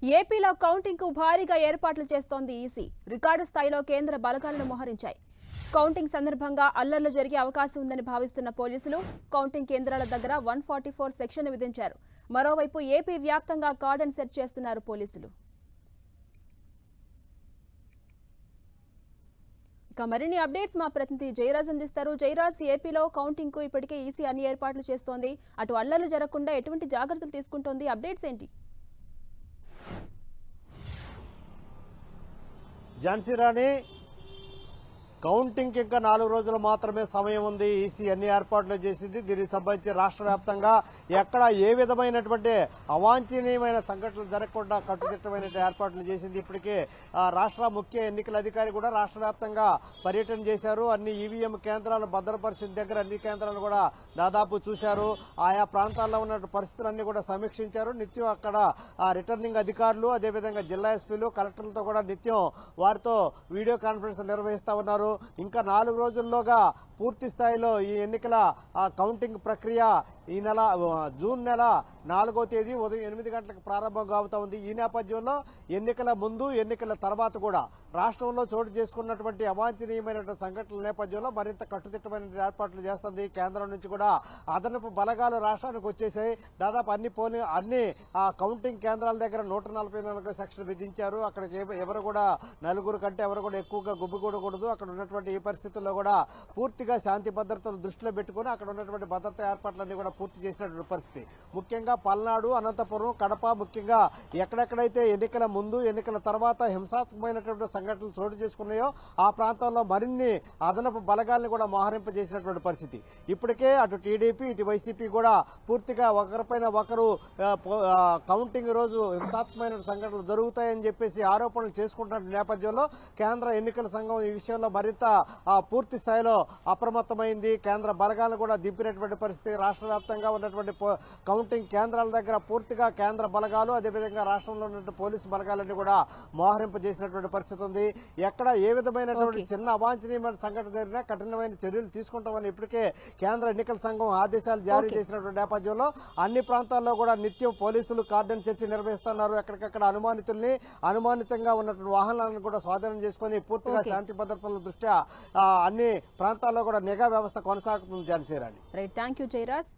ఏపీలో కౌంటింగ్ కు భారీగా ఏర్పాట్లు చేస్తోంది ఈసీ. రికార్డు స్థాయిలో కేంద్ర బలగాలను మోహరించాయి. కౌంటింగ్ సందర్భంగా అల్లర్లు జరిగే అవకాశం ఉందని భావిస్తున్న పోలీసులు కౌంటింగ్ కేంద్రాల దగ్గర 144 సెక్షన్ విధించారు. మరోవైపు ఏపీ వ్యాప్తంగా కార్డన్ సెట్ చేస్తున్నారు పోలీసులు. ఇక మరిన్ని అప్డేట్స్ మా ప్రతినిధి జయరాజ్ అందిస్తారు. జయరాజ్, ఏపీలో కౌంటింగ్ కు ఇప్పటికే ఈసీ అన్ని ఏర్పాట్లు చేస్తోంది. అటు అల్లర్లు జరగకుండా ఎటువంటి జాగ్రత్తలు తీసుకుంటోంది? అప్డేట్స్ ఏంటి? ఝాన్సీ రాణి, కౌంటింగ్ ఇంకా 4 రోజులు మాత్రమే సమయం ఉంది. ఈసీ అన్ని ఏర్పాట్లు చేసింది. దీనికి సంబంధించి రాష్ట్ర వ్యాప్తంగా ఎక్కడ ఏ విధమైనటువంటి అవాంఛనీయమైన సంఘటనలు జరగకుండా కట్టుదిట్టమైన ఏర్పాట్లు చేసింది. ఇప్పటికే రాష్ట్ర ముఖ్య ఎన్నికల అధికారి కూడా రాష్ట్ర వ్యాప్తంగా పర్యటన చేశారు. అన్ని ఈవీఎం కేంద్రాలు భద్రపరిచిన దగ్గర అన్ని కేంద్రాలు కూడా దాదాపు చూశారు. ఆయా ప్రాంతాల్లో ఉన్న పరిస్థితులన్నీ కూడా సమీక్షించారు. నిత్యం అక్కడ రిటర్నింగ్ అధికారులు, అదేవిధంగా జిల్లా ఎస్పీలు, కలెక్టర్లతో కూడా నిత్యం వారితో వీడియో కాన్ఫరెన్స్ నిర్వహిస్తా ఉన్నారు. ఇంకా 4 రోజుల్లోగా పూర్తి స్థాయిలో ఈ ఎన్నికల కౌంటింగ్ ప్రక్రియ ఈ నెల జూన్ నెల 4వ తేదీ ఉదయం 8 గంటలకు ప్రారంభం అవుతా ఉంది. ఈ నేపథ్యంలో ఎన్నికల ముందు, ఎన్నికల తర్వాత కూడా రాష్ట్రంలో చోటు చేసుకున్నటువంటి అవాంఛనీయమైన సంఘటనల నేపథ్యంలో మరింత కట్టుదిట్టమైన ఏర్పాట్లు చేస్తుంది. కేంద్రం నుంచి కూడా అదనపు బలగాలు రాష్ట్రానికి వచ్చేసాయి. దాదాపు అన్ని కౌంటింగ్ కేంద్రాల దగ్గర 144 సెక్షన్ విధించారు. అక్కడ ఎవరు కూడా నలుగురు కంటే ఎవరు కూడా ఎక్కువగా గుబ్బికూడకూడదు. అక్కడ ఉన్నటువంటి ఈ పరిస్థితుల్లో కూడా పూర్తిగా శాంతి భద్రతలు దృష్టిలో పెట్టుకుని అక్కడ ఉన్నటువంటి భద్రతా ఏర్పాట్లన్నీ కూడా పూర్తి చేసినటువంటి పరిస్థితి. ముఖ్యంగా పల్నాడు, అనంతపురం, కడప, ముఖ్యంగా ఎక్కడెక్కడైతే ఎన్నికల ముందు, ఎన్నికల తర్వాత హింసాత్మకమైనటువంటి సంఘటనలు చోటు చేసుకున్నాయో ఆ ప్రాంతాల్లో మరిన్ని అదనపు బలగాల్ని కూడా మోహరింపజేసినటువంటి పరిస్థితి. ఇప్పటికే అటు టీడీపీ, ఇటు వైసీపీ కూడా పూర్తిగా ఒకరిపైన ఒకరు కౌంటింగ్ రోజు హింసాత్మకమైన సంఘటనలు జరుగుతాయని చెప్పేసి ఆరోపణలు చేసుకుంటున్న నేపథ్యంలో కేంద్ర ఎన్నికల సంఘం ఈ విషయంలో మరింత పూర్తి స్థాయిలో అప్రమత్తమైంది. కేంద్ర బలగాలను కూడా దింపినటువంటి పరిస్థితి. రాష్ట్ర వ్యాప్తంగా ఉన్నటువంటి కౌంటింగ్ కేంద్రాల దగ్గర పూర్తిగా కేంద్ర బలగాలు, అదేవిధంగా రాష్ట్రంలో ఉన్నటువంటి పోలీసు బలగాలన్నీ కూడా మోహరింపజేసినటువంటి పరిస్థితి ఉంది. ఎక్కడ ఏ విధమైనటువంటి చిన్న అవాంఛనీయమైన సంఘటన జరిగినా కఠినమైన చర్యలు తీసుకుంటామని ఇప్పటికే కేంద్ర ఎన్నికల సంఘం ఆదేశాలు జారీ చేసినటువంటి నేపథ్యంలో అన్ని ప్రాంతాల్లో కూడా నిత్యం పోలీసులు కార్డన్ చర్చ నిర్వహిస్తున్నారు. ఎక్కడికక్కడ అనుమానితంగా ఉన్నటువంటి వాహనాలను కూడా స్వాధీనం చేసుకుని పూర్తిగా శాంతి భద్రతల దృష్ట్యా అన్ని ప్రాంతాల్లో కూడా నిఘా వ్యవస్థ కొనసాగుతుంది. ఝాన్సీ రాణి. Right, thank you Jayaraj.